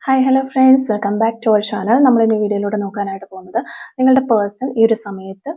Hi hello friends, welcome back to our channel. നമ്മൾ ഇന്ന് വീഡിയോയിലൂടെ നോക്കാനായിട്ട് പോകുന്നത് നിങ്ങളുടെ പേഴ്സൺ ഈ ഒരു സമയത്ത്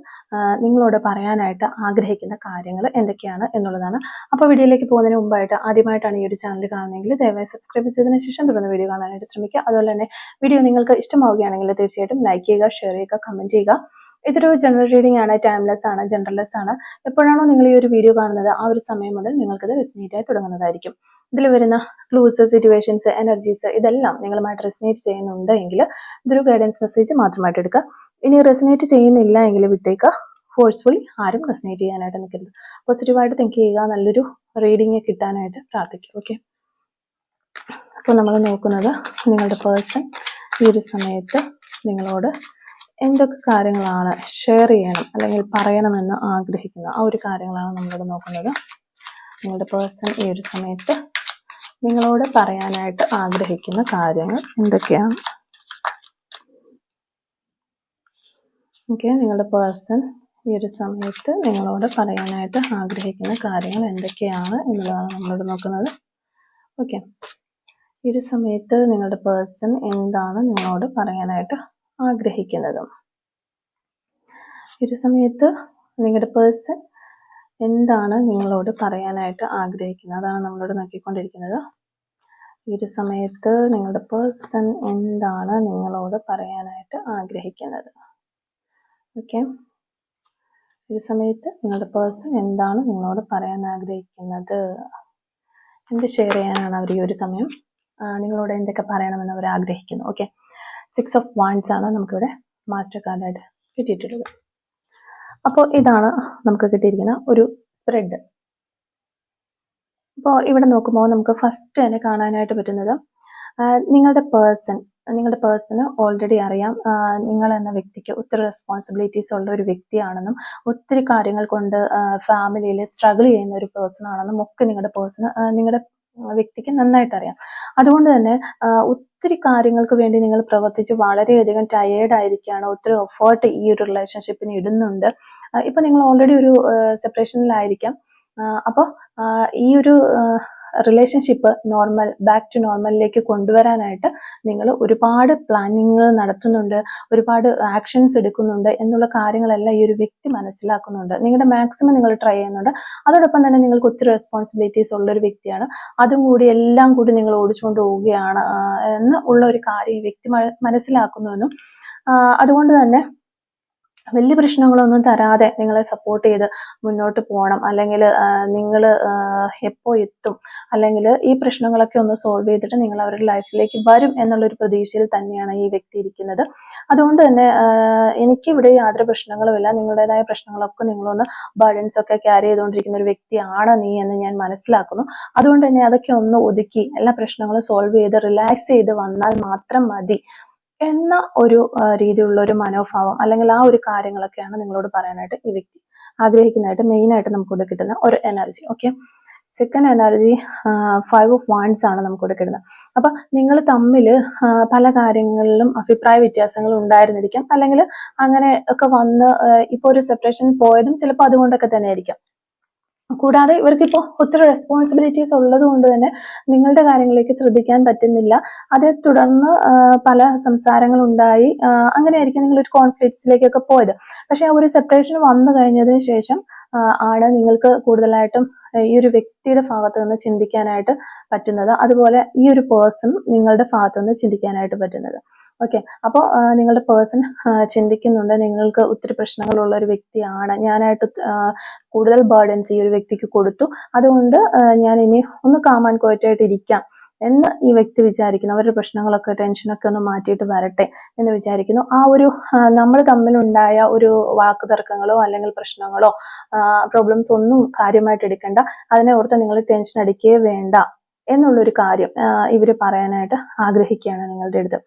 നിങ്ങളോട് പറയാനായിട്ട് ആഗ്രഹിക്കുന്ന കാര്യങ്ങൾ എന്തൊക്കെയാണ് എന്നുള്ളതാണ്. അപ്പോൾ വീഡിയോയിലേക്ക് പോകുന്നതിന് മുമ്പായിട്ട് ആദ്യമായിട്ടാണ് ഈ ഒരു ചാനൽ കാണുന്നതെങ്കിൽ ദയവായി സബ്സ്ക്രൈബ് ചെയ്തതിന് ശേഷം തുടർന്ന് വീഡിയോ കാണാനായിട്ട് ശ്രമിക്കുക. അതുപോലെ തന്നെ വീഡിയോ നിങ്ങൾക്ക് ഇഷ്ടമാവുകയാണെങ്കിൽ തീർച്ചയായിട്ടും ലൈക്ക് ചെയ്യുക, ഷെയർ ചെയ്യുക, കമൻറ്റ് ചെയ്യുക. ഇതൊരു ജനറൽ റീഡിംഗ് ആണ്, ടൈംലെസ് ആണ്, ജനറൽലെസ് ആണ്. എപ്പോഴാണോ നിങ്ങൾ ഈ ഒരു വീഡിയോ കാണുന്നത് ആ ഒരു സമയം മുതൽ നിങ്ങൾക്കത് റെസിനേറ്റ് ആയി തുടങ്ങുന്നതായിരിക്കും. ഇതിൽ വരുന്ന ക്ലൂസ്, സിറ്റുവേഷൻസ്, എനർജീസ് ഇതെല്ലാം നിങ്ങളുമായിട്ട് റെസിനേറ്റ് ചെയ്യുന്നുണ്ട് എങ്കിൽ ഇതൊരു ഗൈഡൻസ് മെസ്സേജ് മാത്രമായിട്ട് എടുക്കുക. ഇനി റെസിനേറ്റ് ചെയ്യുന്നില്ല എങ്കിൽ വിട്ടേക്കുക. ഫോഴ്സ്ഫുള്ളി ആരും റെസിനേറ്റ് ചെയ്യാനായിട്ട് നിൽക്കരുത്. പോസിറ്റീവായിട്ട് തിങ്ക് ചെയ്യുക, നല്ലൊരു റീഡിങ് കിട്ടാനായിട്ട് പ്രാർത്ഥിക്കുക. ഓക്കെ, അപ്പോൾ നമ്മൾ നോക്കുന്നത് നിങ്ങളുടെ പേഴ്സൺ ഈ ഒരു സമയത്ത് നിങ്ങളോട് എന്തൊക്കെ കാര്യങ്ങളാണ് ഷെയർ ചെയ്യണം അല്ലെങ്കിൽ പറയണമെന്ന് ആഗ്രഹിക്കുന്ന ആ ഒരു കാര്യങ്ങളാണ് നമ്മളോട് നോക്കുന്നത്. നിങ്ങളുടെ പേഴ്സൺ ഈ ഒരു സമയത്ത് നിങ്ങളോട് പറയാനായിട്ട് ആഗ്രഹിക്കുന്ന കാര്യങ്ങൾ എന്തൊക്കെയാണ്? ഓക്കെ, നിങ്ങളുടെ പേഴ്സൺ ഈ ഒരു സമയത്ത് നിങ്ങളോട് പറയാനായിട്ട് ആഗ്രഹിക്കുന്ന കാര്യങ്ങൾ എന്തൊക്കെയാണ് എന്നതാണ് നമ്മളോട് നോക്കുന്നത്. ഓക്കെ, ഈ ഒരു സമയത്ത് നിങ്ങളുടെ പേഴ്സൺ എന്താണ് നിങ്ങളോട് പറയാനായിട്ട് ആഗ്രഹിക്കുന്നത്? ഈ ഒരു സമയത്ത് നിങ്ങളുടെ പേഴ്സൺ എന്താണ് നിങ്ങളോട് പറയാനായിട്ട് ആഗ്രഹിക്കുന്നത്? അതാണ് നമ്മളോട് നോക്കിക്കൊണ്ടിരിക്കുന്നത്. ഈ ഒരു സമയത്ത് നിങ്ങളുടെ പേഴ്സൺ എന്താണ് നിങ്ങളോട് പറയാനായിട്ട് ആഗ്രഹിക്കുന്നത്? ഓക്കെ, ഈ ഒരു സമയത്ത് നിങ്ങളുടെ പേഴ്സൺ എന്താണ് നിങ്ങളോട് പറയാൻ ആഗ്രഹിക്കുന്നത്? എന്ത് ഷെയർ ചെയ്യാനാണ് അവർ ഈ ഒരു സമയം നിങ്ങളോട് എന്തൊക്കെ പറയണമെന്ന് അവർ ആഗ്രഹിക്കുന്നു? ഓക്കെ, 6 ഓഫ് വാൻഡ്സ് ആണ് നമുക്കിവിടെ മാസ്റ്റർ കാർഡായിട്ട് കിട്ടിയിട്ടുള്ളത്. അപ്പോൾ ഇതാണ് നമുക്ക് കിട്ടിയിരിക്കുന്ന ഒരു സ്പ്രെഡ്. അപ്പോൾ ഇവിടെ നോക്കുമ്പോൾ നമുക്ക് ഫസ്റ്റ് തന്നെ കാണാനായിട്ട് പറ്റുന്നത് നിങ്ങളുടെ പേഴ്സണ് ഓൾറെഡി അറിയാം നിങ്ങൾ എന്ന വ്യക്തിക്ക് ഒത്തിരി റെസ്പോൺസിബിലിറ്റീസ് ഉള്ള ഒരു വ്യക്തിയാണെന്നും ഒത്തിരി കാര്യങ്ങൾ കൊണ്ട് ഫാമിലിയിൽ സ്ട്രഗിൾ ചെയ്യുന്ന ഒരു പേഴ്സൺ ആണെന്നും ഒക്കെ നിങ്ങളുടെ വ്യക്തിക്ക് നന്നായിട്ട് അറിയാം. അതുകൊണ്ട് തന്നെ ഒത്തിരി കാര്യങ്ങൾക്ക് വേണ്ടി നിങ്ങൾ പ്രവർത്തിച്ച് വളരെയധികം ടയേർഡ് ആയിരിക്കുകയാണ്. ഒത്തിരി എഫേർട്ട് ഈ ഒരു റിലേഷൻഷിപ്പിന് ഇടുന്നുണ്ട്. ഇപ്പൊ നിങ്ങൾ ഓൾറെഡി ഒരു സെപ്പറേഷനിലായിരിക്കാം. അപ്പോൾ ഈ ഒരു റിലേഷൻഷിപ്പ് ബാക്ക് ടു നോർമലിലേക്ക് കൊണ്ടുവരാനായിട്ട് നിങ്ങൾ ഒരുപാട് പ്ലാനിങ്ങുകൾ നടത്തുന്നുണ്ട്, ഒരുപാട് ആക്ഷൻസ് എടുക്കുന്നുണ്ട് എന്നുള്ള കാര്യങ്ങളെല്ലാം ഈ ഒരു വ്യക്തി മനസ്സിലാക്കുന്നുണ്ട്. നിങ്ങളുടെ മാക്സിമം നിങ്ങൾ ട്രൈ ചെയ്യുന്നുണ്ട്. അതോടൊപ്പം തന്നെ നിങ്ങൾക്ക് ഒത്തിരി റെസ്പോൺസിബിലിറ്റീസ് ഉള്ളൊരു വ്യക്തിയാണ്. അതും കൂടി എല്ലാം കൂടി നിങ്ങൾ ഓടിച്ചുകൊണ്ട് പോവുകയാണ് എന്ന് ഉള്ള ഒരു കാര്യം ഈ വ്യക്തി മനസ്സിലാക്കുന്നുവെന്നും അതുകൊണ്ട് തന്നെ വലിയ പ്രശ്നങ്ങളൊന്നും തരാതെ നിങ്ങളെ സപ്പോർട്ട് ചെയ്ത് മുന്നോട്ട് പോകണം, അല്ലെങ്കിൽ നിങ്ങൾ എപ്പോൾ എത്തും, അല്ലെങ്കിൽ ഈ പ്രശ്നങ്ങളൊക്കെ ഒന്ന് സോൾവ് ചെയ്തിട്ട് നിങ്ങൾ അവരുടെ ലൈഫിലേക്ക് വരും എന്നുള്ളൊരു പ്രതീക്ഷയിൽ തന്നെയാണ് ഈ വ്യക്തി ഇരിക്കുന്നത്. അതുകൊണ്ട് തന്നെ എനിക്കിവിടെ യാതൊരു പ്രശ്നങ്ങളുമില്ല, നിങ്ങളുടേതായ പ്രശ്നങ്ങളൊക്കെ നിങ്ങളൊന്ന് ബർഡൻസ് ഒക്കെ ക്യാരി ചെയ്തുകൊണ്ടിരിക്കുന്ന ഒരു വ്യക്തിയാണ് നീ എന്ന് ഞാൻ മനസ്സിലാക്കുന്നു. അതുകൊണ്ട് തന്നെ അതൊക്കെ ഒന്ന് ഒതുക്കി എല്ലാ പ്രശ്നങ്ങളും സോൾവ് ചെയ്ത് റിലാക്സ് ചെയ്ത് വന്നാൽ മാത്രം മതി എന്ന ഒരു രീതിയിലുള്ള ഒരു മനോഭാവം അല്ലെങ്കിൽ ആ ഒരു കാര്യങ്ങളൊക്കെയാണ് നിങ്ങളോട് പറയാനായിട്ട് ഈ വ്യക്തി ആഗ്രഹിക്കുന്നതായിട്ട് മെയിനായിട്ട് നമുക്കിവിടെ കിട്ടുന്ന ഒരു energy. Okay, second energy 5 of wands ആണ് നമുക്കിവിടെ കിട്ടുന്നത്. അപ്പൊ നിങ്ങൾ തമ്മിൽ പല കാര്യങ്ങളിലും അഭിപ്രായ വ്യത്യാസങ്ങൾ ഉണ്ടായിരുന്നിരിക്കാം, അല്ലെങ്കിൽ അങ്ങനെ ഒക്കെ വന്ന് ഇപ്പൊ ഒരു സെപ്പറേഷൻ പോയതും ചിലപ്പോൾ അതുകൊണ്ടൊക്കെ തന്നെ ആയിരിക്കാം. കൂടാതെ ഇവർക്കിപ്പോൾ ഒത്തിരി റെസ്പോൺസിബിലിറ്റീസ് ഉള്ളത് കൊണ്ട് തന്നെ നിങ്ങളുടെ കാര്യങ്ങളിലേക്ക് ശ്രദ്ധിക്കാൻ പറ്റുന്നില്ല. അതേ തുടർന്ന് പല സംസാരങ്ങൾ ഉണ്ടായി, അങ്ങനെയായിരിക്കും നിങ്ങളൊരു കോൺഫ്ലിക്ട്സിലേക്കൊക്കെ പോയത്. പക്ഷെ ആ ഒരു സെപ്പറേഷൻ വന്നു കഴിഞ്ഞതിന് ശേഷം ആണ് നിങ്ങൾക്ക് കൂടുതലായിട്ടും ഈ ഒരു വ്യക്തിയുടെ ഭാഗത്ത് നിന്ന് ചിന്തിക്കാനായിട്ട് പറ്റുന്നത്, അതുപോലെ ഈ ഒരു പേഴ്സൺ നിങ്ങളുടെ ഭാഗത്ത് നിന്ന് ചിന്തിക്കാനായിട്ട് പറ്റുന്നത്. ഓക്കെ, അപ്പോൾ നിങ്ങളുടെ പേഴ്സൺ ചിന്തിക്കുന്നുണ്ട് നിങ്ങൾക്ക് ഒത്തിരി പ്രശ്നങ്ങളുള്ള ഒരു വ്യക്തിയാണ്, ഞാനായിട്ട് കൂടുതൽ ബർഡൻസ് ഈ ഒരു വ്യക്തിക്ക് കൊടുത്തു, അതുകൊണ്ട് ഞാൻ ഇനി ഒന്ന് കാം ആൻഡ് ക്വയറ്റ് ആയിട്ട് ഇരിക്കാം എന്ന് ഈ വ്യക്തി വിചാരിക്കുന്നു. അവരുടെ പ്രശ്നങ്ങളൊക്കെ ടെൻഷനൊക്കെ ഒന്ന് മാറ്റിയിട്ട് വരട്ടെ എന്ന് വിചാരിക്കുന്നു. ആ ഒരു നമ്മൾ തമ്മിലുണ്ടായ ഒരു വാക്കുതർക്കങ്ങളോ അല്ലെങ്കിൽ പ്രശ്നങ്ങളോ പ്രോബ്ലംസ് ഒന്നും കാര്യമായിട്ട് എടുക്കേണ്ട, അതിനെ ഓർത്ത് നിങ്ങൾ ടെൻഷൻ അടിക്കുകയേ വേണ്ട എന്നുള്ളൊരു കാര്യം ഇവർ പറയാനായിട്ട് ആഗ്രഹിക്കുകയാണ് നിങ്ങളുടെ അടുത്ത്.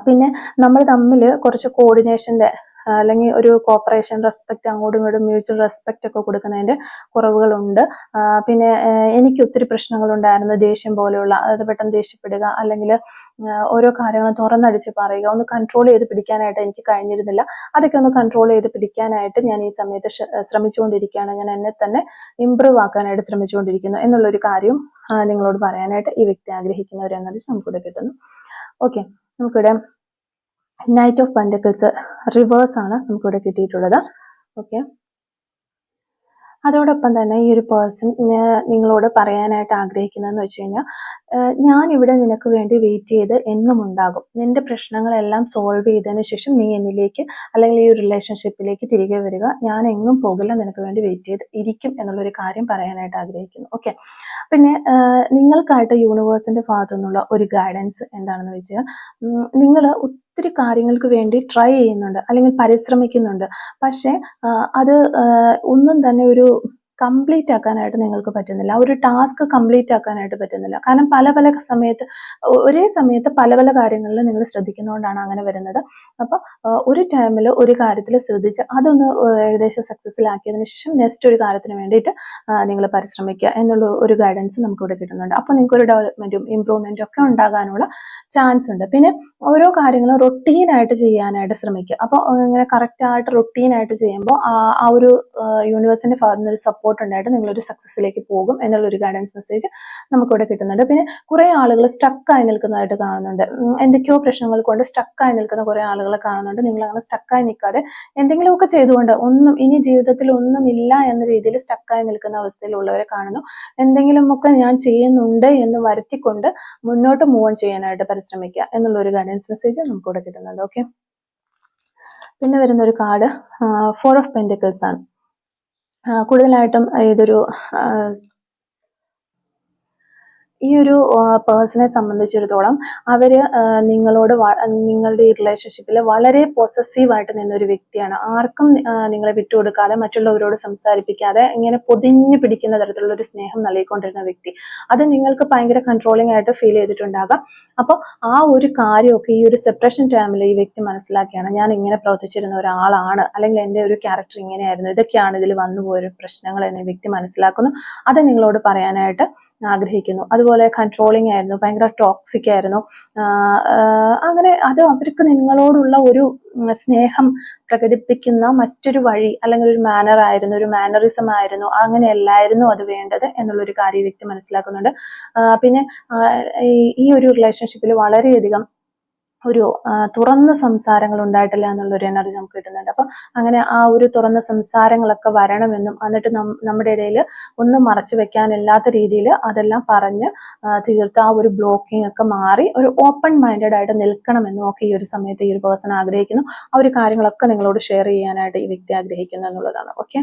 പിന്നെ നമ്മൾ തമ്മിൽ കുറച്ച് കോർഡിനേഷൻ്റെ അല്ലെങ്കിൽ ഒരു കോപ്പറേഷൻ, റെസ്പെക്ട്, അങ്ങോട്ടും ഇങ്ങോട്ടും മ്യൂച്വൽ റെസ്പെക്ട് ഒക്കെ കൊടുക്കുന്നതിന്റെ കുറവുകളുണ്ട്. പിന്നെ എനിക്ക് ഒത്തിരി പ്രശ്നങ്ങളുണ്ടായിരുന്നു, ദേഷ്യം പോലെയുള്ള, അതായത് പെട്ടെന്ന് ദേഷ്യപ്പെടുക, അല്ലെങ്കിൽ ഓരോ കാര്യങ്ങളും തുറന്നടിച്ച് പറയുക, ഒന്ന് കൺട്രോൾ ചെയ്ത് പിടിക്കാനായിട്ട് എനിക്ക് കഴിഞ്ഞിരുന്നില്ല. അതൊക്കെ ഒന്ന് കൺട്രോൾ ചെയ്ത് പിടിക്കാനായിട്ട് ഞാൻ ഈ സമയത്ത് ശ്രമിച്ചുകൊണ്ടിരിക്കുകയാണ്. ഞാൻ എന്നെ തന്നെ ഇമ്പ്രൂവ് ആക്കാനായിട്ട് ശ്രമിച്ചുകൊണ്ടിരിക്കുന്നു എന്നുള്ളൊരു കാര്യം നിങ്ങളോട് പറയാനായിട്ട് ഈ വ്യക്തി ആഗ്രഹിക്കുന്ന ഒരു എനർജി നമുക്കിവിടെ കിട്ടുന്നു. ഓക്കെ, നമുക്കിവിടെ നൈറ്റ് ഓഫ് പെന്റക്കിൾസ് റിവേഴ്സ് ആണ് നമുക്കിവിടെ കിട്ടിയിട്ടുള്ളത്. ഓക്കെ, അതോടൊപ്പം തന്നെ ഈ ഒരു പേഴ്സൺ നിങ്ങളോട് പറയാനായിട്ട് ആഗ്രഹിക്കുന്നതെന്ന് വെച്ച് കഴിഞ്ഞാൽ, ഞാൻ ഇവിടെ നിനക്ക് വേണ്ടി വെയിറ്റ് ചെയ്ത് എന്നും ഉണ്ടാകും. നിന്റെ പ്രശ്നങ്ങളെല്ലാം സോൾവ് ചെയ്തതിന് ശേഷം നീ എന്നിലേക്ക് അല്ലെങ്കിൽ ഈ ഒരു റിലേഷൻഷിപ്പിലേക്ക് തിരികെ വരിക. ഞാൻ എങ്ങും പോകില്ല, നിനക്ക് വേണ്ടി വെയിറ്റ് ചെയ്ത് ഇരിക്കും എന്നുള്ളൊരു കാര്യം പറയാനായിട്ട് ആഗ്രഹിക്കുന്നു. ഓക്കെ, പിന്നെ നിങ്ങൾക്കായിട്ട് യൂണിവേഴ്സിന്റെ ഭാഗത്തു നിന്നുള്ള ഒരു ഗൈഡൻസ് എന്താണെന്ന് വെച്ചാൽ, നിങ്ങൾ ഒത്തിരി കാര്യങ്ങൾക്ക് വേണ്ടി ട്രൈ ചെയ്യുന്നുണ്ട് അല്ലെങ്കിൽ പരിശ്രമിക്കുന്നുണ്ട്. പക്ഷേ അത് ഒന്നും തന്നെ ഒരു കംപ്ലീറ്റ് ആക്കാനായിട്ട് നിങ്ങൾക്ക് പറ്റുന്നില്ല. ഒരു ടാസ്ക് കംപ്ലീറ്റ് ആക്കാനായിട്ട് പറ്റുന്നില്ല. കാരണം പല പല സമയത്ത് ഒരേ സമയത്ത് പല പല കാര്യങ്ങളിൽ നിങ്ങൾ ശ്രദ്ധിക്കുന്നതുകൊണ്ടാണ് അങ്ങനെ വരുന്നത്. അപ്പോൾ ഒരു ടൈമിൽ ഒരു കാര്യത്തിൽ ശ്രദ്ധിച്ച് അതൊന്ന് ഏകദേശം സക്സസ്സിലാക്കിയതിന് ശേഷം നെക്സ്റ്റ് ഒരു കാര്യത്തിന് വേണ്ടിയിട്ട് നിങ്ങൾ പരിശ്രമിക്കുക എന്നുള്ള ഒരു ഗൈഡൻസ് നമുക്കിവിടെ കിട്ടുന്നുണ്ട്. അപ്പോൾ നിങ്ങൾക്ക് ഒരു ഡെവലപ്മെന്റും ഇമ്പ്രൂവ്മെന്റും ഒക്കെ ഉണ്ടാകാനുള്ള ചാൻസ് ഉണ്ട്. പിന്നെ ഓരോ കാര്യങ്ങളും റൊട്ടീനായിട്ട് ചെയ്യാനായിട്ട് ശ്രമിക്കുക. അപ്പോൾ ഇങ്ങനെ കറക്റ്റായിട്ട് റൊട്ടീനായിട്ട് ചെയ്യുമ്പോൾ ആ ഒരു യൂണിവേഴ്സിന്റെ ഭാഗത്ത് നിന്ന് ഒരു സപ്പോർട്ട് ഉണ്ടായിട്ട് നിങ്ങളൊരു സക്സസ്സിലേക്ക് പോകും എന്നുള്ളൊരു ഗൈഡൻസ് മെസ്സേജ് നമുക്കിവിടെ കിട്ടുന്നുണ്ട്. പിന്നെ കുറേ ആളുകൾ സ്റ്റക്കായി നിൽക്കുന്നതായിട്ട് കാണുന്നുണ്ട്. എന്തൊക്കെയോ പ്രശ്നങ്ങൾ കൊണ്ട് സ്റ്റക്കായി നിൽക്കുന്ന കുറേ ആളുകളെ കാണുന്നുണ്ട്. നിങ്ങൾ അങ്ങനെ സ്റ്റക്കായി നിൽക്കാതെ എന്തെങ്കിലുമൊക്കെ ചെയ്തുകൊണ്ട് ഇനി ജീവിതത്തിൽ ഒന്നുമില്ല എന്ന രീതിയിൽ സ്റ്റക്കായി നിൽക്കുന്ന അവസ്ഥയിലുള്ളവരെ കാണുന്നു. എന്തെങ്കിലുമൊക്കെ ഞാൻ ചെയ്യുന്നുണ്ട് എന്ന് വരുത്തിക്കൊണ്ട് മുന്നോട്ട് മൂവ് ഓൺ ചെയ്യാനായിട്ട് പരിശ്രമിക്കുക എന്നുള്ള ഒരു ഗൈഡൻസ് മെസ്സേജ് നമുക്കിവിടെ കിട്ടുന്നുണ്ട്. ഓക്കെ, പിന്നെ വരുന്ന ഒരു കാർഡ് 4 ഓഫ് പെന്റിക്കിൾസ് ആണ്. കൂടുതലായിട്ടും ഇതൊരു ഈ ഒരു പേഴ്സണെ സംബന്ധിച്ചിടത്തോളം അവര് നിങ്ങളോട് നിങ്ങളുടെ ഈ റിലേഷൻഷിപ്പിൽ വളരെ പൊസസീവായിട്ട് നിന്നൊരു വ്യക്തിയാണ്. ആർക്കും നിങ്ങളെ വിട്ടുകൊടുക്കാതെ മറ്റുള്ളവരോട് സംസാരിപ്പിക്കാതെ ഇങ്ങനെ പൊതിഞ്ഞു പിടിക്കുന്ന തരത്തിലുള്ള ഒരു സ്നേഹം നൽകിക്കൊണ്ടിരുന്ന വ്യക്തി. അത് നിങ്ങൾക്ക് ഭയങ്കര കൺട്രോളിംഗ് ആയിട്ട് ഫീൽ ചെയ്തിട്ടുണ്ടാകാം. അപ്പോൾ ആ ഒരു കാര്യമൊക്കെ ഈ ഒരു സെപ്പറേഷൻ ടൈമിൽ ഈ വ്യക്തി മനസ്സിലാക്കിയാണ്, ഞാൻ ഇങ്ങനെ പ്രവർത്തിച്ചിരുന്ന ഒരാളാണ്, അല്ലെങ്കിൽ എൻ്റെ ഒരു ക്യാരക്ടർ ഇങ്ങനെയായിരുന്നു, ഇതൊക്കെയാണ് ഇതിൽ വന്നു പോയൊരു പ്രശ്നങ്ങൾ എന്ന് ഈ വ്യക്തി മനസ്സിലാക്കുന്നു. അത് നിങ്ങളോട് പറയാനായിട്ട് ആഗ്രഹിക്കുന്നു. അതുപോലെ കൺട്രോളിങ് ആയിരുന്നു, ഭയങ്കര ടോക്സിക് ആയിരുന്നു. അങ്ങനെ അത് അവർക്ക് നിങ്ങളോടുള്ള ഒരു സ്നേഹം പ്രകടിപ്പിക്കുന്ന മറ്റൊരു വഴി അല്ലെങ്കിൽ ഒരു മാനർ ആയിരുന്നു, ഒരു മാനറിസം ആയിരുന്നു, അങ്ങനെയല്ലായിരുന്നു അത് വേണ്ടത് എന്നുള്ളൊരു കാര്യം ഈ വ്യക്തി മനസ്സിലാക്കുന്നുണ്ട്. പിന്നെ ഈ ഒരു റിലേഷൻഷിപ്പിൽ വളരെയധികം ഒരു തുറന്ന സംസാരങ്ങൾ ഉണ്ടായിട്ടില്ല എന്നുള്ളൊരു എനർജി നമുക്ക് കിട്ടുന്നുണ്ട്. അപ്പൊ അങ്ങനെ ആ ഒരു തുറന്ന സംസാരങ്ങളൊക്കെ വരണമെന്നും എന്നിട്ട് നമ്മുടെ ഇടയിൽ ഒന്നും മറച്ചു വെക്കാനില്ലാത്ത രീതിയിൽ അതെല്ലാം പറഞ്ഞ് തീർത്ത് ആ ഒരു ബ്ലോക്കിംഗ് ഒക്കെ മാറി ഒരു ഓപ്പൺ മൈൻഡഡ് ആയിട്ട് നിൽക്കണമെന്നും ഒക്കെ ഈ ഒരു സമയത്ത് ഈ ഒരു പേഴ്സൺ ആഗ്രഹിക്കുന്നു. ആ ഒരു കാര്യങ്ങളൊക്കെ നിങ്ങളോട് ഷെയർ ചെയ്യാനായിട്ട് ഈ വ്യക്തി ആഗ്രഹിക്കുന്നു എന്നുള്ളതാണ്. ഓക്കെ,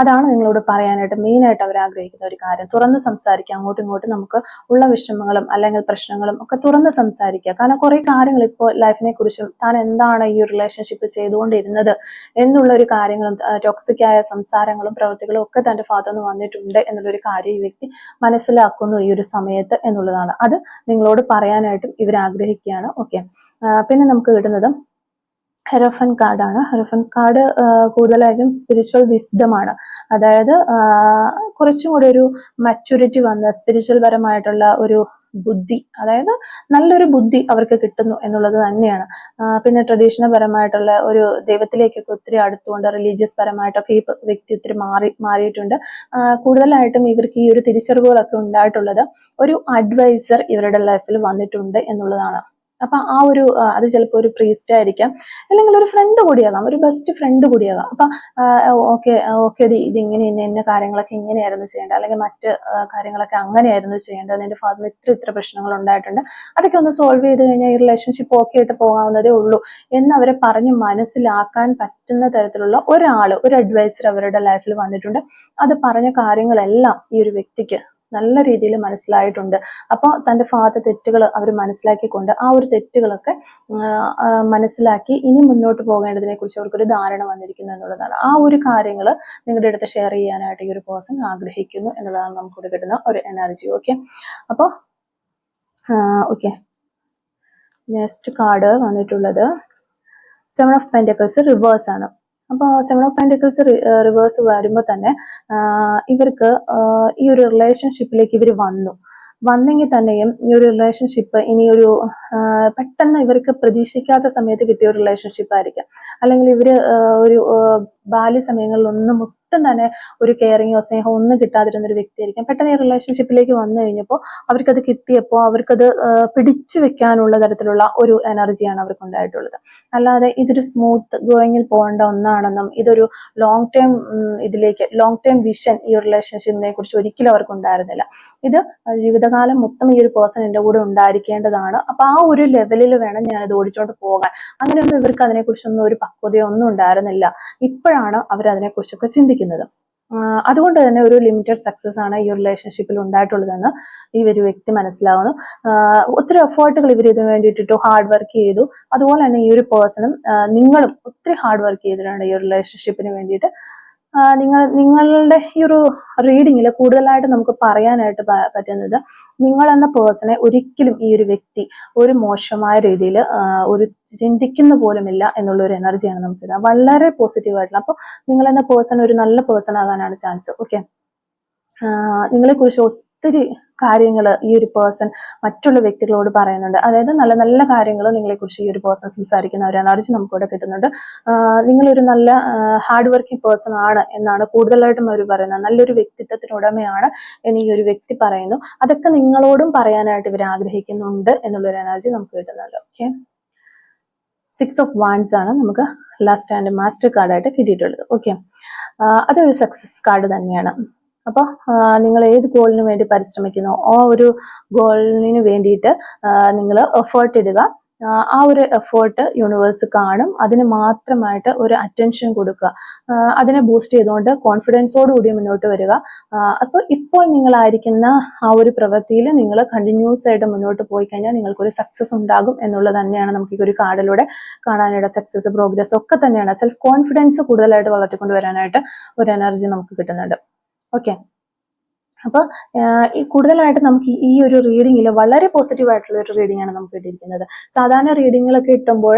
അതാണ് നിങ്ങളോട് പറയാനായിട്ട് മെയിനായിട്ട് അവർ ആഗ്രഹിക്കുന്ന ഒരു കാര്യം. തുറന്ന് സംസാരിക്കുക, അങ്ങോട്ടും ഇങ്ങോട്ടും നമുക്ക് ഉള്ള വിഷമങ്ങളും അല്ലെങ്കിൽ പ്രശ്നങ്ങളും ഒക്കെ തുറന്ന് സംസാരിക്കുക. കാരണം കുറെ കാര്യങ്ങൾ ഇപ്പോൾ ലൈഫിനെ കുറിച്ചും താൻ എന്താണ് ഈ ഒരു റിലേഷൻഷിപ്പ് ചെയ്തുകൊണ്ടിരുന്നത് എന്നുള്ള ഒരു കാര്യങ്ങളും ടോക്സിക് ആയ സംസാരങ്ങളും പ്രവൃത്തികളും ഒക്കെ തന്റെ ഭാഗത്തുനിന്ന് വന്നിട്ടുണ്ട് എന്നുള്ളൊരു കാര്യം ഈ വ്യക്തി മനസ്സിലാക്കുന്നു ഈ ഒരു സമയത്ത് എന്നുള്ളതാണ്. അത് നിങ്ങളോട് പറയാനായിട്ടും ഇവർ ആഗ്രഹിക്കുകയാണ്. ഓക്കെ, പിന്നെ നമുക്ക് കിട്ടുന്നത് ഹെറോഫൻ കാർഡാണ്. ഹെറോഫൻ കാർഡ് കൂടുതലായിട്ടും സ്പിരിച്വൽ വിസ്ഡം ആണ്. അതായത് കുറച്ചും കൂടി ഒരു മച്യൂരിറ്റി വന്ന സ്പിരിച്വൽ പരമായിട്ടുള്ള ഒരു ബുദ്ധി, അതായത് നല്ലൊരു ബുദ്ധി അവർക്ക് കിട്ടുന്നു എന്നുള്ളത് തന്നെയാണ്. പിന്നെ ട്രഡീഷണൽ പരമായിട്ടുള്ള ഒരു ദൈവത്തിലേക്കൊക്കെ ഒത്തിരി അടുത്തുകൊണ്ട് റിലീജിയസ് പരമായിട്ടൊക്കെ ഈ വ്യക്തി ഒത്തിരി മാറിയിട്ടുണ്ട്. കൂടുതലായിട്ടും ഇവർക്ക് ഈ ഒരു തിരിച്ചറിവുകളൊക്കെ ഉണ്ടായിട്ടുള്ളത് ഒരു അഡ്വൈസർ ഇവരുടെ ലൈഫിൽ വന്നിട്ടുണ്ട് എന്നുള്ളതാണ്. അപ്പൊ ആ ഒരു അത് ചിലപ്പോൾ ഒരു പ്രീസ്റ്റ് ആയിരിക്കാം, അല്ലെങ്കിൽ ഒരു ഫ്രണ്ട് കൂടിയാകാം, ഒരു ബെസ്റ്റ് ഫ്രണ്ട് കൂടിയാകാം. അപ്പൊ ഓക്കെ ഇത് ഇങ്ങനെ ഇന്ന കാര്യങ്ങളൊക്കെ ഇങ്ങനെയായിരുന്നു ചെയ്യേണ്ടത്, അല്ലെങ്കിൽ മറ്റ് കാര്യങ്ങളൊക്കെ അങ്ങനെയായിരുന്നു ചെയ്യേണ്ടത്, എന്റെ ഭാഗത്ത് ഇത്ര പ്രശ്നങ്ങൾ ഉണ്ടായിട്ടുണ്ട്, അതൊക്കെ ഒന്ന് സോൾവ് ചെയ്ത് കഴിഞ്ഞാൽ ഈ റിലേഷൻഷിപ്പ് ഓക്കെ ആയിട്ട് പോകാവുന്നതേ ഉള്ളൂ എന്ന് അവരെ പറഞ്ഞ് മനസ്സിലാക്കാൻ പറ്റുന്ന തരത്തിലുള്ള ഒരു അഡ്വൈസർ അവരുടെ ലൈഫിൽ വന്നിട്ടുണ്ട്. അത് പറഞ്ഞ കാര്യങ്ങളെല്ലാം ഈ ഒരു വ്യക്തിക്ക് നല്ല രീതിയിൽ മനസ്സിലായിട്ടുണ്ട്. അപ്പോൾ തന്റെ ഭാഗത്തെ തെറ്റുകൾ അവർ മനസ്സിലാക്കിക്കൊണ്ട് ആ ഒരു തെറ്റുകളൊക്കെ മനസ്സിലാക്കി ഇനി മുന്നോട്ട് പോകേണ്ടതിനെ കുറിച്ച് അവർക്കൊരു ധാരണ വന്നിരിക്കുന്നു എന്നുള്ളതാണ്. ആ ഒരു കാര്യങ്ങൾ നിങ്ങളുടെ അടുത്ത് ഷെയർ ചെയ്യാനായിട്ട് ഈ ഒരു പേഴ്സൺ ആഗ്രഹിക്കുന്നു എന്നുള്ളതാണ് നമുക്കിവിടെ കിട്ടുന്ന ഒരു എനർജി. ഓക്കെ, അപ്പോൾ ഓക്കെ, നെക്സ്റ്റ് കാർഡ് വന്നിട്ടുള്ളത് സെവൻ ഓഫ് പെന്റക്കിൾസ് റിവേഴ്സ് ആണ്. അപ്പോൾ സെവൻ ഓഫ് പെന്റക്കിൾസ് റിവേഴ്സ് വരുമ്പോൾ തന്നെ ഇവർക്ക് ഈ ഒരു റിലേഷൻഷിപ്പിലേക്ക് ഇവർ വന്നെങ്കിൽ തന്നെയും ഈ ഒരു റിലേഷൻഷിപ്പ് ഇനിയൊരു പെട്ടെന്ന് ഇവർക്ക് പ്രതീക്ഷിക്കാത്ത സമയത്ത് കിട്ടിയ ഒരു റിലേഷൻഷിപ്പ് ആയിരിക്കാം. അല്ലെങ്കിൽ ഇവര് ഒരു ബാല്യ സമയങ്ങളിലൊന്നും ഒട്ടും തന്നെ ഒരു കെയറിങ്ങോ സ്നേഹമോ ഒന്നും കിട്ടാതിരുന്ന ഒരു വ്യക്തിയായിരിക്കാം. പെട്ടെന്ന് ഈ റിലേഷൻഷിപ്പിലേക്ക് വന്നു കഴിഞ്ഞപ്പോൾ അവർക്കത് കിട്ടിയപ്പോൾ അവർക്കത് പിടിച്ചു വെക്കാനുള്ള തരത്തിലുള്ള ഒരു എനർജിയാണ് അവർക്ക് ഉണ്ടായിട്ടുള്ളത്. അല്ലാതെ ഇതൊരു സ്മൂത്ത് ഗോയിങ്ങിൽ പോകേണ്ട ഒന്നാണെന്നും ഇതൊരു ലോങ് ടേം വിഷൻ ഈ ഒരു റിലേഷൻഷിപ്പിനെ കുറിച്ച് ഒരിക്കലും അവർക്ക് ഉണ്ടായിരുന്നില്ല. ഇത് ജീവിതകാലം മൊത്തം ഈ ഒരു പേഴ്സൺ എൻ്റെ കൂടെ ഉണ്ടായിരിക്കേണ്ടതാണ്. അപ്പൊ ആ ഒരു ലെവലിൽ വേണം ഞാനത് ഓടിച്ചോണ്ട് പോകാൻ. അങ്ങനെയൊന്നും ഇവർക്ക് അതിനെക്കുറിച്ചൊന്നും ഒരു പക്വതയോ ഒന്നും ഉണ്ടായിരുന്നില്ല. ഇപ്പോഴാണ് അവർ അതിനെക്കുറിച്ചൊക്കെ ചിന്തിക്കുന്നത്. അതുകൊണ്ട് തന്നെ ഒരു ലിമിറ്റഡ് സക്സസ് ആണ് ഈ റിലേഷൻഷിപ്പിൽ ഉണ്ടായിട്ടുള്ളതെന്ന് ഈ ഒരു വ്യക്തി മനസ്സിലാവുന്നു. ഒത്തിരി എഫേർട്ടുകൾ ഇവർ ഇതിനു വേണ്ടിയിട്ടിട്ടു ഹാർഡ് വർക്ക് ചെയ്തു. അതുപോലെ തന്നെ ഈ ഒരു പേഴ്സണും നിങ്ങളും ഒത്തിരി ഹാർഡ് വർക്ക് ചെയ്തിട്ടുണ്ട് ഈ ഒരു റിലേഷൻഷിപ്പിന് വേണ്ടിയിട്ട്. നിങ്ങളുടെ ഈ ഒരു റീഡിങ്ങിൽ കൂടുതലായിട്ട് നമുക്ക് പറയാനായിട്ട് പറ്റുന്നത്, നിങ്ങൾ എന്ന പേഴ്സണെ ഒരിക്കലും ഈ ഒരു വ്യക്തി ഒരു മോശമായ രീതിയിൽ ഒരു ചിന്തിക്കുന്ന പോലുമില്ല എന്നുള്ള ഒരു എനർജിയാണ് നമുക്ക് വളരെ പോസിറ്റീവ് ആയിട്ടുള്ള. അപ്പോൾ നിങ്ങൾ എന്ന പേഴ്സൺ ഒരു നല്ല പേഴ്സൺ ആകാനാണ് ചാൻസ്. ഓക്കെ, നിങ്ങളെ കുറിച്ച് ഒത്തിരി കാര്യങ്ങൾ ഈ ഒരു പേഴ്സൺ മറ്റുള്ള വ്യക്തികളോട് പറയുന്നുണ്ട്. അതായത് നല്ല നല്ല കാര്യങ്ങൾ നിങ്ങളെക്കുറിച്ച് ഈ ഒരു പേഴ്സൺ സംസാരിക്കുന്ന ഒരു എനർജി നമുക്കിവിടെ കിട്ടുന്നുണ്ട്. നിങ്ങളൊരു നല്ല ഹാർഡ് വർക്കിംഗ് പേഴ്സൺ ആണ് എന്നാണ് കൂടുതലായിട്ടും അവർ പറയുന്നത്. നല്ലൊരു വ്യക്തിത്വത്തിന് ഉടമയാണ് എന്ന് ഈ ഒരു വ്യക്തി പറയുന്നു. അതൊക്കെ നിങ്ങളോടും പറയാനായിട്ട് ഇവർ ആഗ്രഹിക്കുന്നുണ്ട് എന്നുള്ളൊരു എനർജി നമുക്ക് കിട്ടുന്നുണ്ട്. ഓക്കെ, 6 ഓഫ് വാൻഡ്സ് ആണ് നമുക്ക് ലാസ്റ്റ് ആൻഡ് മാസ്റ്റർ കാർഡായിട്ട് കിട്ടിയിട്ടുള്ളത്. ഓക്കെ, അതൊരു സക്സസ് കാർഡ് തന്നെയാണ്. അപ്പോൾ നിങ്ങൾ ഏത് ഗോളിന് വേണ്ടി പരിശ്രമിക്കുന്നോ ആ ഒരു ഗോളിന് വേണ്ടിയിട്ട് നിങ്ങൾ എഫേർട്ട് ഇടുക. ആ ഒരു എഫേർട്ട് യൂണിവേഴ്സ് കാണും. അതിന് മാത്രമായിട്ട് ഒരു അറ്റൻഷൻ കൊടുക്കുക. അതിനെ ബൂസ്റ്റ് ചെയ്തുകൊണ്ട് കോൺഫിഡൻസോടുകൂടി മുന്നോട്ട് വരിക. അപ്പോൾ ഇപ്പോൾ നിങ്ങളായിരിക്കുന്ന ആ ഒരു പ്രവൃത്തിയിൽ നിങ്ങൾ കണ്ടിന്യൂസ് ആയിട്ട് മുന്നോട്ട് പോയി കഴിഞ്ഞാൽ നിങ്ങൾക്കൊരു സക്സസ് ഉണ്ടാകും എന്നുള്ളത് തന്നെയാണ് നമുക്ക് ഈ ഒരു കാർഡിലൂടെ കാണാനായിട്ട്. സക്സസ്, പ്രോഗ്രസ് ഒക്കെ തന്നെയാണ്. സെൽഫ് കോൺഫിഡൻസ് കൂടുതലായിട്ട് വളർത്തിക്കൊണ്ട് വരാനായിട്ട് ഒരു എനർജി നമുക്ക് കിട്ടുന്നുണ്ട്. ഓക്കെ, അപ്പോൾ ഈ കൂടുതലായിട്ട് നമുക്ക് ഈ ഒരു റീഡിങ്ങിൽ വളരെ പോസിറ്റീവ് ആയിട്ടുള്ള ഒരു റീഡിംഗ് ആണ് നമുക്ക് കിട്ടിയിരിക്കുന്നത്. സാധാരണ റീഡിങ്ങുകളൊക്കെ കിട്ടുമ്പോൾ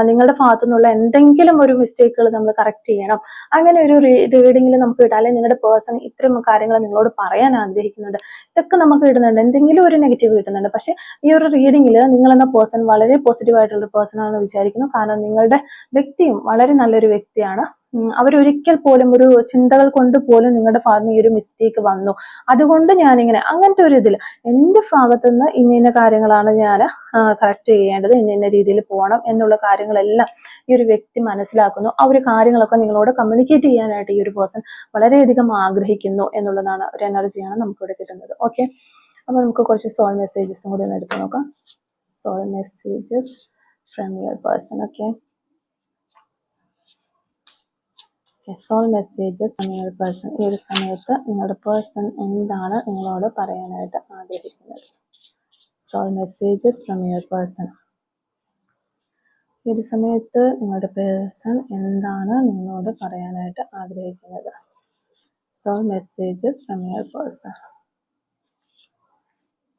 നിങ്ങളുടെ ഭാഗത്തു നിന്നുള്ള എന്തെങ്കിലും ഒരു മിസ്റ്റേക്കുകൾ നമ്മൾ കറക്റ്റ് ചെയ്യണം. അങ്ങനെ ഒരു റീഡിങ്ങിൽ നമുക്ക് കിട്ടാം. അല്ലെങ്കിൽ നിങ്ങളുടെ പേഴ്സൺ ഇത്തരം കാര്യങ്ങൾ നിങ്ങളോട് പറയാൻ ആഗ്രഹിക്കുന്നുണ്ട്. ഇതൊക്കെ നമുക്ക് കിട്ടുന്നുണ്ട്. എന്തെങ്കിലും ഒരു നെഗറ്റീവ് കിട്ടുന്നുണ്ട്. പക്ഷെ ഈ ഒരു റീഡിങ്ങിൽ നിങ്ങളെന്ന പേഴ്സൺ വളരെ പോസിറ്റീവ് ആയിട്ടുള്ള പേഴ്സൺ ആണെന്ന് വിചാരിക്കുന്നു. കാരണം നിങ്ങളുടെ വ്യക്തിയും വളരെ നല്ലൊരു വ്യക്തിയാണ്. അവരൊരിക്കൽ പോലും ഒരു ചിന്തകൾ കൊണ്ട് പോലും നിങ്ങളുടെ ഭാഗത്ത് ഈ ഒരു മിസ്റ്റേക്ക് വന്നു, അതുകൊണ്ട് ഞാനിങ്ങനെ അങ്ങനത്തെ ഒരു ഇതിൽ എൻ്റെ ഭാഗത്തുനിന്ന് ഇന്ന കാര്യങ്ങളാണ് ഞാൻ കറക്റ്റ് ചെയ്യേണ്ടത്, ഇന്ന രീതിയിൽ പോകണം എന്നുള്ള കാര്യങ്ങളെല്ലാം ഈ ഒരു വ്യക്തി മനസ്സിലാക്കുന്നു. ആ ഒരു കാര്യങ്ങളൊക്കെ നിങ്ങളോട് കമ്മ്യൂണിക്കേറ്റ് ചെയ്യാനായിട്ട് ഈ ഒരു പേഴ്സൺ വളരെയധികം ആഗ്രഹിക്കുന്നു എന്നുള്ളതാണ് ഒരു എനർജിയാണ് നമുക്കിവിടെ കിട്ടുന്നത്. ഓക്കെ, അപ്പോൾ നമുക്ക് കുറച്ച് സോൾ മെസ്സേജസും കൂടി ഒന്ന് എടുത്തു നോക്കാം. Soul messages from your person. Okay, soul messages from your person. ഈ ഒരു സമയത്ത് നിങ്ങളുടെ പേഴ്സൺ എന്താണ് നിങ്ങളോട് പറയാനായിട്ട് ആഗ്രഹിക്കുന്നത്? Soul messages from your person. ഈ ഒരു സമയത്ത് നിങ്ങളുടെ പേഴ്സൺ എന്താണ് നിങ്ങളോട് പറയാനായിട്ട് ആഗ്രഹിക്കുന്നത്? Soul messages from your person.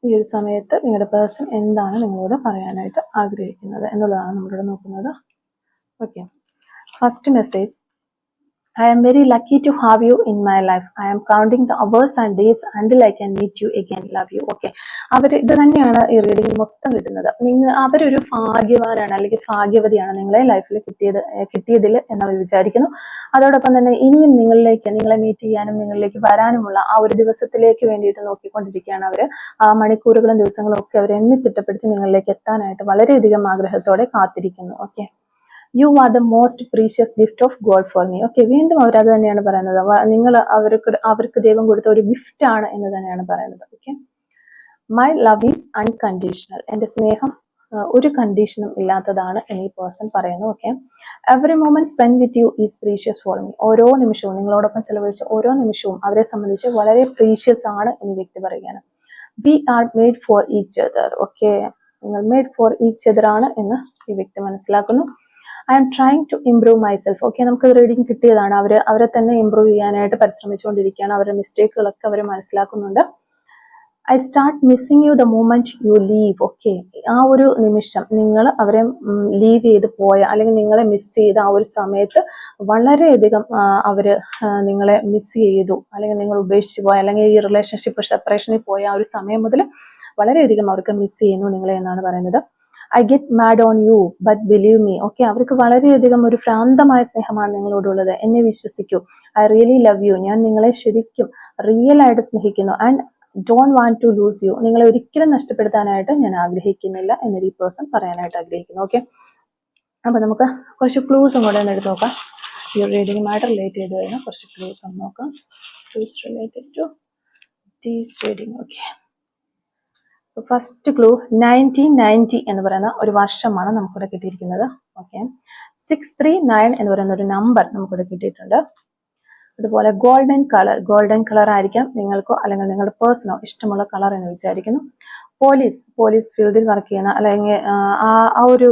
ഈ ഒരു സമയത്ത് നിങ്ങളുടെ പേഴ്സൺ എന്താണ് നിങ്ങളോട് പറയാനായിട്ട് ആഗ്രഹിക്കുന്നത് എന്നുള്ളതാണ് നമ്മളിവിടെ നോക്കുന്നത്. Okay, first message: I am very lucky to have you in my life. I am counting the hours and days until I can meet you again. Love you. Okay, ഇത് തന്നെയാണ് ഈ റീഡിംഗ് മൊത്തം കിട്ടുന്നത്. അവരൊരു ഭാഗ്യവാനാണ് അല്ലെങ്കിൽ ഭാഗ്യവതിയാണ് നിങ്ങളെ ലൈഫിൽ കിട്ടിയതിൽ എന്ന് അവർ വിചാരിക്കുന്നു. അതോടൊപ്പം തന്നെ ഇനിയും നിങ്ങളെ മീറ്റ് ചെയ്യാനും നിങ്ങളിലേക്ക് വരാനുമുള്ള ആ ഒരു ദിവസത്തിലേക്ക് വേണ്ടിയിട്ട് നോക്കിക്കൊണ്ടിരിക്കുകയാണ് അവർ. ആ മണിക്കൂറുകളും ദിവസങ്ങളും ഒക്കെ അവർ എണ്ണി തിട്ടപ്പെടുത്തി നിങ്ങളിലേക്ക് എത്താനായിട്ട് വളരെയധികം ആഗ്രഹത്തോടെ കാത്തിരിക്കുന്നു. Okay, you are the most precious gift of God for me. Okay, വീണ്ടും അവർ അത് തന്നെയാണ് പറയുന്നത്. നിങ്ങൾ അവർക്ക് ദൈവം കൊടുത്ത ഒരു ഗിഫ്റ്റ് ആണ് എന്ന് തന്നെയാണ് പറയുന്നത്. Okay, my love is unconditional. എൻ്റെ സ്നേഹം ഒരു കണ്ടീഷനും ഇല്ലാത്തതാണ് എന്ന് ഈ പേഴ്സൺ പറയുന്നു. Okay, every moment spend with you is precious for me. ഓരോ നിമിഷവും നിങ്ങളോടൊപ്പം ചെലവഴിച്ച ഓരോ നിമിഷവും അവരെ സംബന്ധിച്ച് വളരെ പ്രീഷ്യസ് ആണ് എന്ന് വ്യക്തി പറയുകയാണ്. We are made for each other. Okay, നിങ്ങൾ മെയ്ഡ് ഫോർ ഈച്ച് അതർ ആണ് എന്ന് ഈ വ്യക്തി മനസ്സിലാക്കുന്നു. I am trying to improve myself. Okay, നമുക്ക് റീഡിങ് കിട്ടിയതാണ്. അവരെ തന്നെ ഇംപ്രൂവ് ചെയ്യാനായിട്ട് പരിശ്രമിച്ചുകൊണ്ടിരിക്കുകയാണ്. അവരുടെ മിസ്റ്റേക്കുകളൊക്കെ അവർ മനസ്സിലാക്കുന്നുണ്ട്. I start missing you the moment you leave. Okay, ആ ഒരു നിമിഷം നിങ്ങൾ അവരെ ലീവ് ചെയ്ത് പോയ അല്ലെങ്കിൽ നിങ്ങളെ മിസ് ചെയ്ത ആ ഒരു സമയത്ത് വളരെയധികം അവര് നിങ്ങളെ മിസ് ചെയ്തു, അല്ലെങ്കിൽ നിങ്ങൾ ഉപേക്ഷിച്ച് പോയ, അല്ലെങ്കിൽ ഈ റിലേഷൻഷിപ്പ് സെപ്പറേഷനിൽ പോയ ആ ഒരു സമയം മുതൽ വളരെയധികം അവർക്ക് മിസ് ചെയ്യുന്നു നിങ്ങളെ എന്നാണ് പറയുന്നത്. I get mad on you but believe me. Okay, അവർക്ക് വളരെയധികം ഒരു ഭ്രാന്തമായ സ്നേഹമാണ് നിങ്ങളോടുള്ളത്. എന്നെ വിശ്വസിക്കൂ. I really love you. ഞാൻ നിങ്ങളെ ശരിക്കും റിയൽ ആയിട്ട് സ്നേഹിക്കുന്നു. And don't want to lose you. നിങ്ങളെ ഒരിക്കലും നഷ്ടപ്പെടുത്താനായിട്ട് ഞാൻ ആഗ്രഹിക്കുന്നില്ല എന്നൊരു ഈ പേഴ്സൺ പറയാനായിട്ട് ആഗ്രഹിക്കുന്നു. ഓക്കെ, അപ്പൊ നമുക്ക് കുറച്ച് ക്ലൂസും കൂടെ ഒന്ന് എടുത്ത് നോക്കാം. ഈ റീഡിങ്ങുമായിട്ട് റിലേറ്റ് ചെയ്ത് കഴിഞ്ഞാൽ കുറച്ച് ക്ലൂസ് ഒന്ന് നോക്കാം. Clues related to these reading. Okay, first clue 1990 എന്ന് പറയുന്ന ഒരു വർഷമാണ് നമുക്കിവിടെ കിട്ടിയിരിക്കുന്നത്. ഓക്കെ, 639 എന്ന് പറയുന്ന ഒരു നമ്പർ നമുക്കിവിടെ കിട്ടിയിട്ടുണ്ട്. അതുപോലെ ഗോൾഡൻ കളർ ആയിരിക്കാം നിങ്ങൾക്കോ അല്ലെങ്കിൽ നിങ്ങളുടെ പേഴ്സണോ ഇഷ്ടമുള്ള കളർ എന്ന് വിചാരിക്കുന്നു. പോലീസ് ഫീൽഡിൽ വർക്ക് ചെയ്യുന്ന അല്ലെങ്കിൽ ആ ഒരു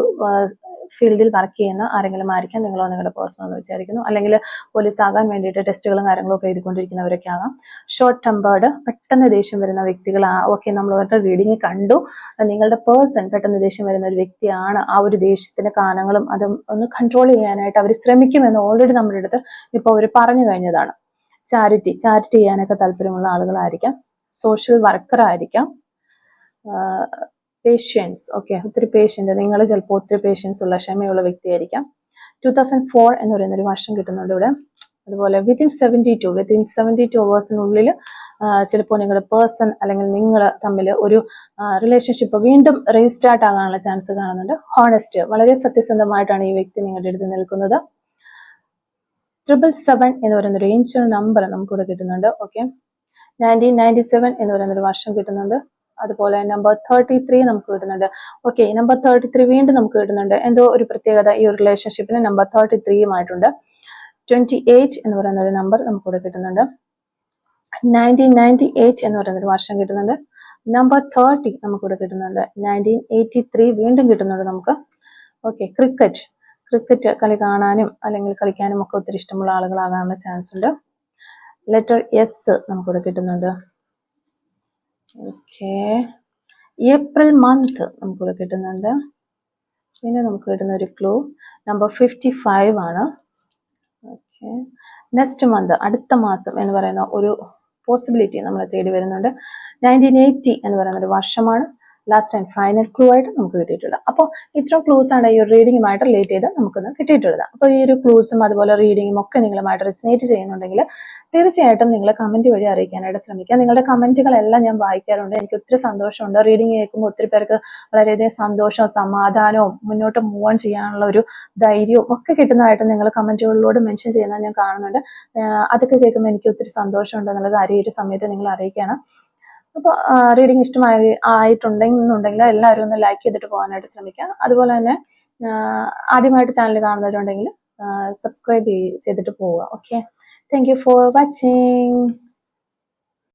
ഫീൽഡിൽ വർക്ക് ചെയ്യുന്ന ആരെങ്കിലും ആയിരിക്കാം നിങ്ങളോ നിങ്ങളുടെ പേഴ്സണോ എന്ന് വിചാരിക്കുന്നു. അല്ലെങ്കിൽ പോലീസ് ആകാൻ വേണ്ടിയിട്ട് ടെസ്റ്റുകളും കാര്യങ്ങളും ഒക്കെ എഴുതിക്കൊണ്ടിരിക്കുന്നവരൊക്കെ ആകാം. ഷോർട്ട് ടെമ്പേർഡ്, പെട്ടെന്ന് ദേഷ്യം വരുന്ന വ്യക്തികൾ. ഓക്കെ, നമ്മൾ അവരുടെ റീഡിങ് കണ്ടു. നിങ്ങളുടെ പേഴ്സൺ പെട്ടെന്ന് ദേഷ്യം വരുന്ന ഒരു വ്യക്തിയാണ്. ആ ഒരു ദേഷ്യത്തിന്റെ കാരണങ്ങളും അതും ഒന്ന് കൺട്രോൾ ചെയ്യാനായിട്ട് അവർ ശ്രമിക്കുമെന്ന് ഓൾറെഡി നമ്മുടെ അടുത്ത് ഇപ്പോൾ അവർ പറഞ്ഞു കഴിഞ്ഞതാണ്. ചാരിറ്റി ചെയ്യാനൊക്കെ താല്പര്യമുള്ള ആളുകളായിരിക്കാം. സോഷ്യൽ വർക്കർ ആയിരിക്കാം. പേഷ്യൻസ്. ഓക്കെ, ഒത്തിരി പേഷ്യൻ്റ്, നിങ്ങൾ ചിലപ്പോൾ ഒത്തിരി പേഷ്യൻസ് ഉള്ള ക്ഷമയുള്ള വ്യക്തിയായിരിക്കാം. 2004 എന്ന് പറയുന്ന ഒരു വർഷം കിട്ടുന്നുണ്ട് ഇവിടെ. അതുപോലെ വിത്തിൻ 72 അവേഴ്സിനുള്ളിൽ ചിലപ്പോൾ നിങ്ങളുടെ പേഴ്സൺ അല്ലെങ്കിൽ നിങ്ങൾ തമ്മിൽ ഒരു റിലേഷൻഷിപ്പ് വീണ്ടും റീസ്റ്റാർട്ട് ആകാനുള്ള ചാൻസ് കാണുന്നുണ്ട്. ഹോണസ്റ്റ്, വളരെ സത്യസന്ധമായിട്ടാണ് ഈ വ്യക്തി നിങ്ങളുടെ അടുത്ത് നിൽക്കുന്നത്. 777 എന്ന് പറയുന്ന ഒരു ഏഞ്ചൽ നമ്പർ നമുക്കിവിടെ കിട്ടുന്നുണ്ട്. ഓക്കെ, 1997 എന്ന് പറയുന്ന ഒരു വർഷം കിട്ടുന്നുണ്ട്. അതുപോലെ നമ്പർ 33 നമുക്ക് കിട്ടുന്നുണ്ട്. ഓക്കെ, നമ്പർ 33 വീണ്ടും നമുക്ക് കിട്ടുന്നുണ്ട്. എന്തോ ഒരു പ്രത്യേകത ഈ ഒരു റിലേഷൻഷിപ്പിന് നമ്പർ 33യുമായിട്ടുണ്ട്. 28 എന്ന് പറയുന്ന ഒരു നമ്പർ നമുക്കിവിടെ കിട്ടുന്നുണ്ട്. 1998 എന്ന് പറയുന്ന ഒരു വർഷം കിട്ടുന്നുണ്ട്. നമ്പർ 30 നമുക്കിവിടെ കിട്ടുന്നുണ്ട്. 1983 വീണ്ടും കിട്ടുന്നുണ്ട് നമുക്ക്. ഓക്കെ, ക്രിക്കറ്റ് കളി കാണാനും അല്ലെങ്കിൽ കളിക്കാനും ഒക്കെ ഒത്തിരി ഇഷ്ടമുള്ള ആളുകളാകാനുള്ള ചാൻസ് ഉണ്ട്. ലെറ്റർ എസ് നമുക്കിവിടെ കിട്ടുന്നുണ്ട്. ഓക്കെ, ഏപ്രിൽ മന്ത് നമുക്കിവിടെ കിട്ടുന്നുണ്ട്. പിന്നെ നമുക്ക് കിട്ടുന്ന ഒരു ക്ലൂ നമ്പർ 55 ആണ്. ഓക്കെ, നെക്സ്റ്റ് മന്ത്, അടുത്ത മാസം എന്ന് പറയുന്ന ഒരു പോസിബിലിറ്റി നമ്മളെ തേടി വരുന്നുണ്ട്. 1980 എന്ന് പറയുന്ന ഒരു വർഷമാണ് ലാസ്റ്റ് ആൻഡ് ഫൈനൽ ക്ലൂ ആയിട്ട് നമുക്ക് കിട്ടിയിട്ടുള്ളത്. അപ്പോൾ ഇത്രയും ക്ലൂസ് ആണ് ഈ ഒരു റീഡിങ്ങുമായിട്ട് റിലേറ്റ് ചെയ്ത് നമുക്കൊന്ന് കിട്ടിയിട്ടുള്ളത്. അപ്പോൾ ഈ ഒരു ക്ലൂസും അതുപോലെ റീഡിങ്ങും ഒക്കെ നിങ്ങളുമായിട്ട് റെസിനേറ്റ് ചെയ്യുന്നുണ്ടെങ്കിൽ തീർച്ചയായിട്ടും നിങ്ങൾ കമന്റ് വഴി അറിയിക്കാനായിട്ട് ശ്രമിക്കുക. നിങ്ങളുടെ കമന്റുകളെല്ലാം ഞാൻ വായിക്കാറുണ്ട്. എനിക്ക് ഒത്തിരി സന്തോഷമുണ്ട്. റീഡിങ് കേൾക്കുമ്പോൾ ഒത്തിരി പേർക്ക് വളരെയധികം സന്തോഷവും സമാധാനവും മുന്നോട്ട് മൂവ് ഓൺ ചെയ്യാനുള്ള ഒരു ധൈര്യവും ഒക്കെ കിട്ടുന്നതായിട്ട് നിങ്ങൾ കമന്റുകളിലൂടെ മെൻഷൻ ചെയ്യുന്നത് ഞാൻ കാണുന്നുണ്ട്. അതൊക്കെ കേൾക്കുമ്പോൾ എനിക്ക് ഒത്തിരി സന്തോഷമുണ്ട് എന്നുള്ള കാര്യം ഈ ഒരു സമയത്ത് നിങ്ങൾ അറിയിക്കണം. അപ്പോൾ റീഡിങ് ആയിട്ടുണ്ടെന്നുണ്ടെങ്കിൽ എല്ലാവരും ഒന്ന് ലൈക്ക് ചെയ്തിട്ട് പോകാനായിട്ട് ശ്രമിക്കുക. അതുപോലെ തന്നെ ആദ്യമായിട്ട് ചാനൽ കാണുന്നവരുണ്ടെങ്കിൽ സബ്സ്ക്രൈബ് ചെയ്തിട്ട് പോവുക. Okay, thank you for watching.